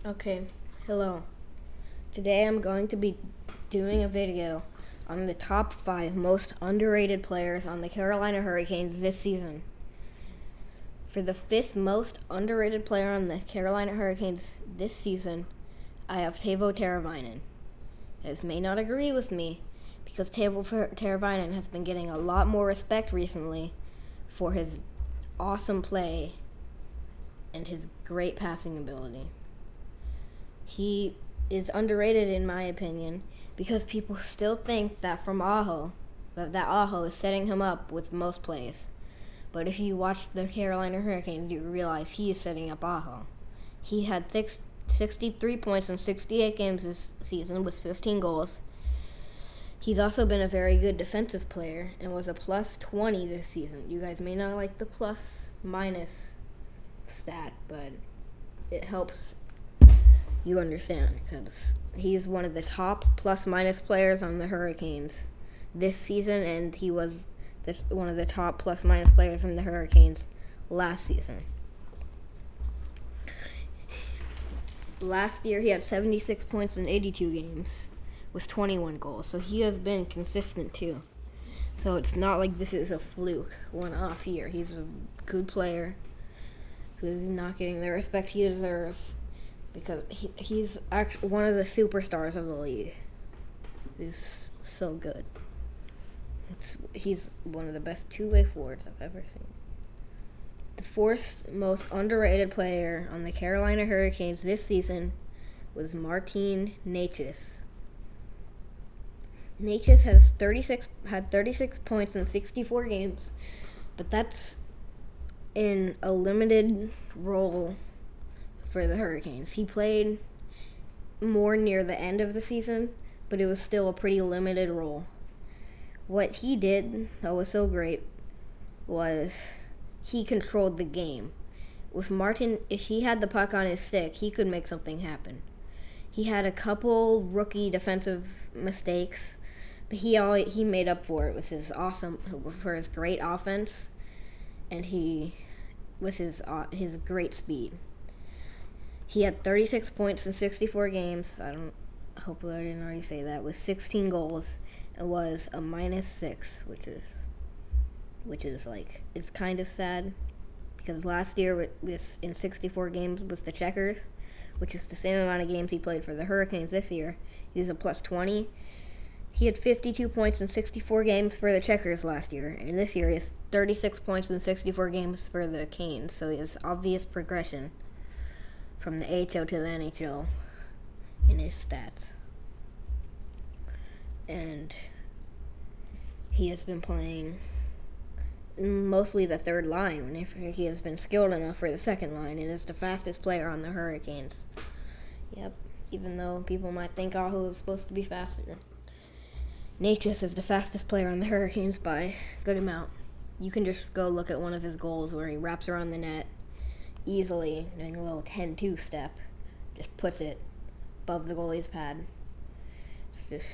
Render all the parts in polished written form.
Okay, hello. Today I'm going to be doing a video on the top 5 most underrated players on the Carolina Hurricanes this season. For the 5th most underrated player on the Carolina Hurricanes this season, I have Teuvo Teravainen. You guys may not agree with me because Teuvo Teravainen has been getting a lot more respect recently for his awesome play and his great passing ability. He is underrated in my opinion because people still think that that Aho is setting him up with most plays. But if you watch the Carolina Hurricanes, you realize he is setting up Aho. He had 63 points in 68 games this season with 15 goals. He's also been a very good defensive player and was a plus 20 this season. You guys may not like the plus minus stat, but it helps you understand because he's one of the top plus minus players on the Hurricanes this season, and he was one of the top plus minus players in the Hurricanes last season. Last year he had 76 points in 82 games with 21 goals, so he has been consistent too. So it's not like this is a fluke one-off year. He's a good player who's not getting the respect he deserves because he's actually one of the superstars of the league. He's so good. He's one of the best two-way forwards I've ever seen. The 4th most underrated player on the Carolina Hurricanes this season was Martine Neches. Necas had 36 points in 64 games, but that's in a limited role for the Hurricanes. He played more near the end of the season, but it was still a pretty limited role. What he did that was so great was he controlled the game. With Martin, if he had the puck on his stick, he could make something happen. He had a couple rookie defensive mistakes, but he made up for it with his great offense, and with his great speed. He had 36 points in 64 games. Hopefully I didn't already say that. With 16 goals, it was a -6, which is like, it's kind of sad because last year in 64 games was the Checkers, which is the same amount of games he played for the Hurricanes this year. He was a plus 20. He had 52 points in 64 games for the Checkers last year, and this year he has 36 points in 64 games for the Canes, so he has obvious progression from the AHL to the NHL in his stats. And he has been playing mostly the third line whenever he has been skilled enough for the second line, and is the fastest player on the Hurricanes. Yep, even though people might think Aho is supposed to be faster. Neches is the fastest player on the Hurricanes by a good amount. You can just go look at one of his goals where he wraps around the net easily, doing a little 10-2 step, just puts it above the goalie's pad. It's just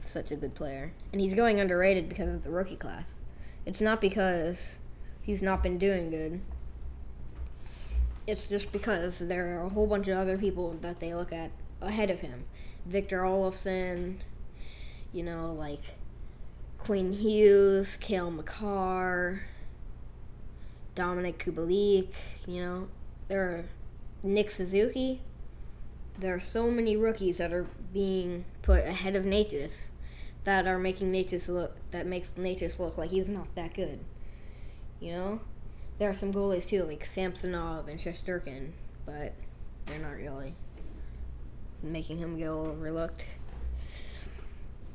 such a good player. And he's going underrated because of the rookie class. It's not because he's not been doing good. It's just because there are a whole bunch of other people that they look at ahead of him. Victor Olofsson, like Quinn Hughes, Cale Makar, Dominic Kubalik, there are Nick Suzuki. There are so many rookies that are being put ahead of Neches that makes Neches look like he's not that good. There are some goalies too, like Samsonov and Shesterkin, but they're not really making him go overlooked.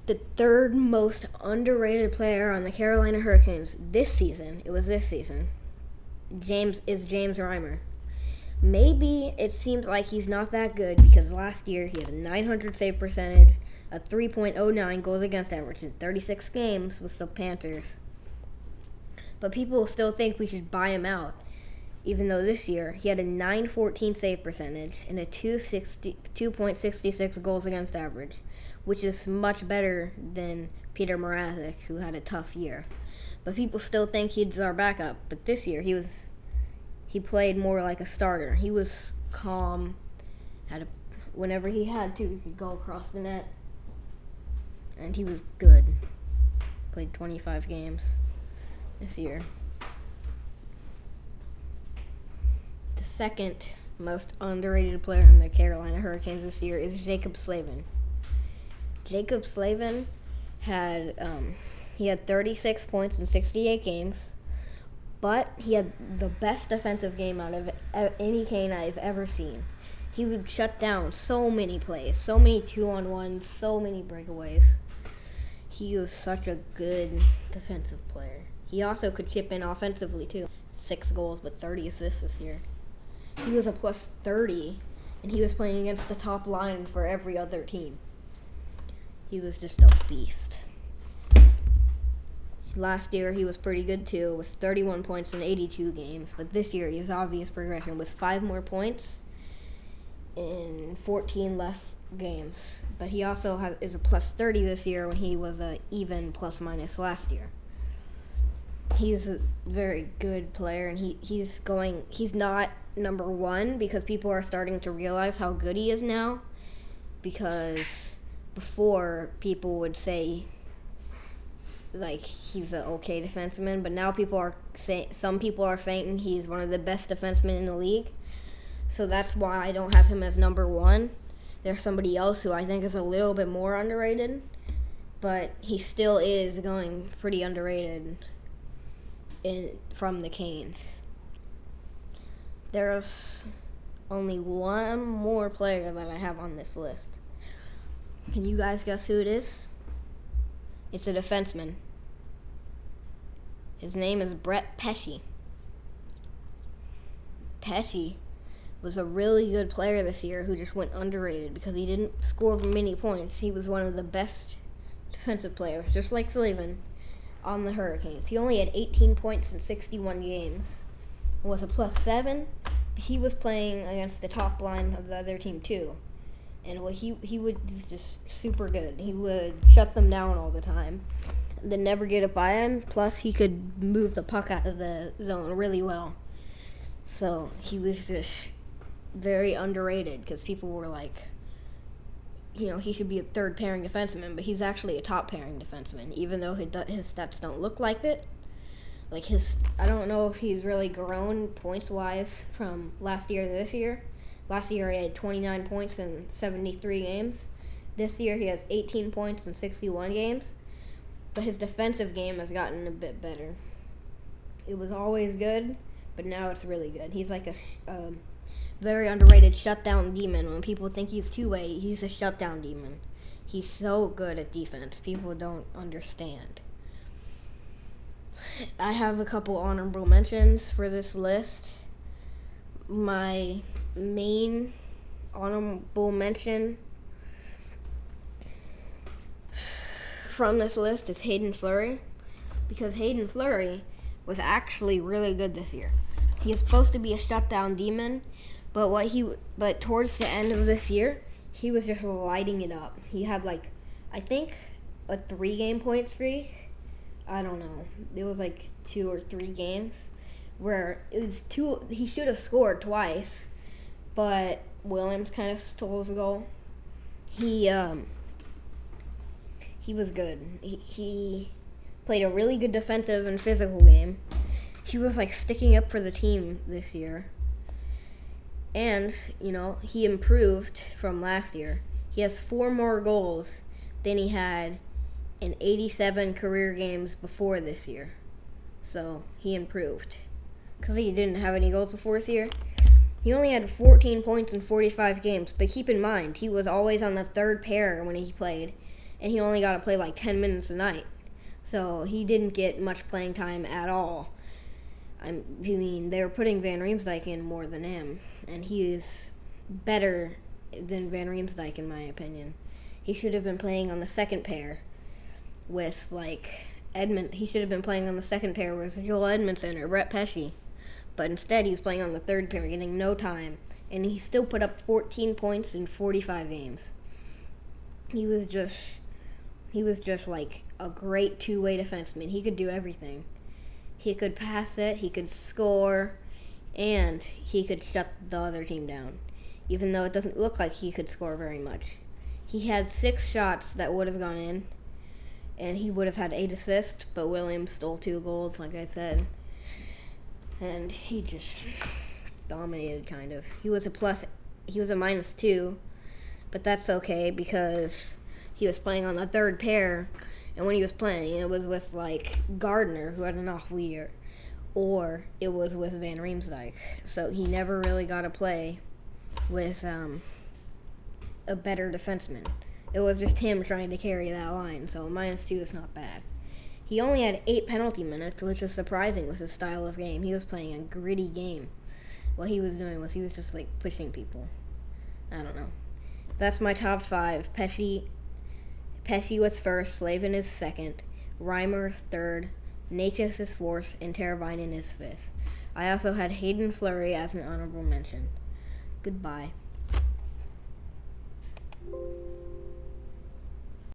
The 3rd most underrated player on the Carolina Hurricanes this season, James Reimer. Maybe it seems like he's not that good because last year he had a .900 save percentage, a 3.09 goals against average in 36 games with the Panthers. But people still think we should buy him out, even though this year he had a .914 save percentage and a 2.66 goals against average, which is much better than Peter Mrazek, who had a tough year. But people still think he's our backup. But this year he played more like a starter. He was calm Whenever he had to, he could go across the net. And he was good. Played 25 games this year. The second most underrated player in the Carolina Hurricanes this year is Jaccob Slavin. Jaccob Slavin had 36 points in 68 games, but he had the best defensive game out of any Cane I've ever seen. He would shut down so many plays, so many 2-on-1s, so many breakaways. He was such a good defensive player. He also could chip in offensively too. 6 goals, but 30 assists this year. He was a plus 30, and he was playing against the top line for every other team. He was just a beast. Last year, he was pretty good too, with 31 points in 82 games. But this year, his obvious progression was 5 more points in 14 less games. But he also is a plus 30 this year when he was a even plus minus last year. He's a very good player, and he's not number 1 because people are starting to realize how good he is now. Because before, people would say, like, he's an okay defenseman, but now some people are saying he's one of the best defensemen in the league. So that's why I don't have him as number 1. There's somebody else who I think is a little bit more underrated, but he still is going pretty underrated from the Canes. There's only one more player that I have on this list. Can you guys guess who it is? It's a defenseman. His name is Pesci. Pesci was a really good player this year who just went underrated because he didn't score many points. He was one of the best defensive players, just like Slavin, on the Hurricanes. He only had 18 points in 61 games. Was a plus 7. He was playing against the top line of the other team too. And he was just super good. He would shut them down all the time. They never get it by him. Plus, he could move the puck out of the zone really well. So he was just very underrated because people were like, he should be a third pairing defenseman, but he's actually a top pairing defenseman, even though his stats don't look like it. Like I don't know if he's really grown points wise from last year to this year. Last year he had 29 points in 73 games. This year he has 18 points in 61 games. But his defensive game has gotten a bit better. It was always good, but now it's really good. He's like a very underrated shutdown demon. When people think he's two-way, he's a shutdown demon. He's so good at defense. People don't understand. I have a couple honorable mentions for this list. My main honorable mention from this list is Hayden Flurry, because Hayden Flurry was actually really good this year. He is supposed to be a shutdown demon, but towards the end of this year, he was just lighting it up. He had I think a 3-game point streak. I don't know. It was 2 or 3 games where it was 2. He should have scored twice, but Williams kind of stole his goal. He was good. He played a really good defensive and physical game. He was sticking up for the team this year. And, he improved from last year. He has 4 more goals than he had in 87 career games before this year. So, he improved. Because he didn't have any goals before this year. He only had 14 points in 45 games. But keep in mind, he was always on the third pair when he played. And he only got to play 10 minutes a night. So, he didn't get much playing time at all. They were putting Van Riemsdyk in more than him. And he is better than Van Riemsdyk, in my opinion. He should have been playing on the second pair with, Edmund. He should have been playing on the second pair with Joel Edmondson or Brett Pesci. But instead, he was playing on the third pair, getting no time. And he still put up 14 points in 45 games. He was just a great two-way defenseman. He could do everything. He could pass it, he could score, and he could shut the other team down. even though it doesn't look like he could score very much. He had 6 shots that would have gone in, and he would have had 8 assists, but Williams stole 2 goals, like I said. And he just dominated, kind of. He was a -2, but that's okay because he was playing on the third pair, and when he was playing, it was with, like, Gardner, who had an awful year, or it was with Van Riemsdyk. So he never really got to play with a better defenseman. It was just him trying to carry that line, so a -2 is not bad. He only had 8 penalty minutes, which is surprising with his style of game. He was playing a gritty game. What he was doing was he was just, like, pushing people. I don't know. That's my top 5. Pesci was first, Slavin is second, Reimer third, Neches is fourth, and Teravainen is fifth. I also had Hayden Flurry as an honorable mention. Goodbye.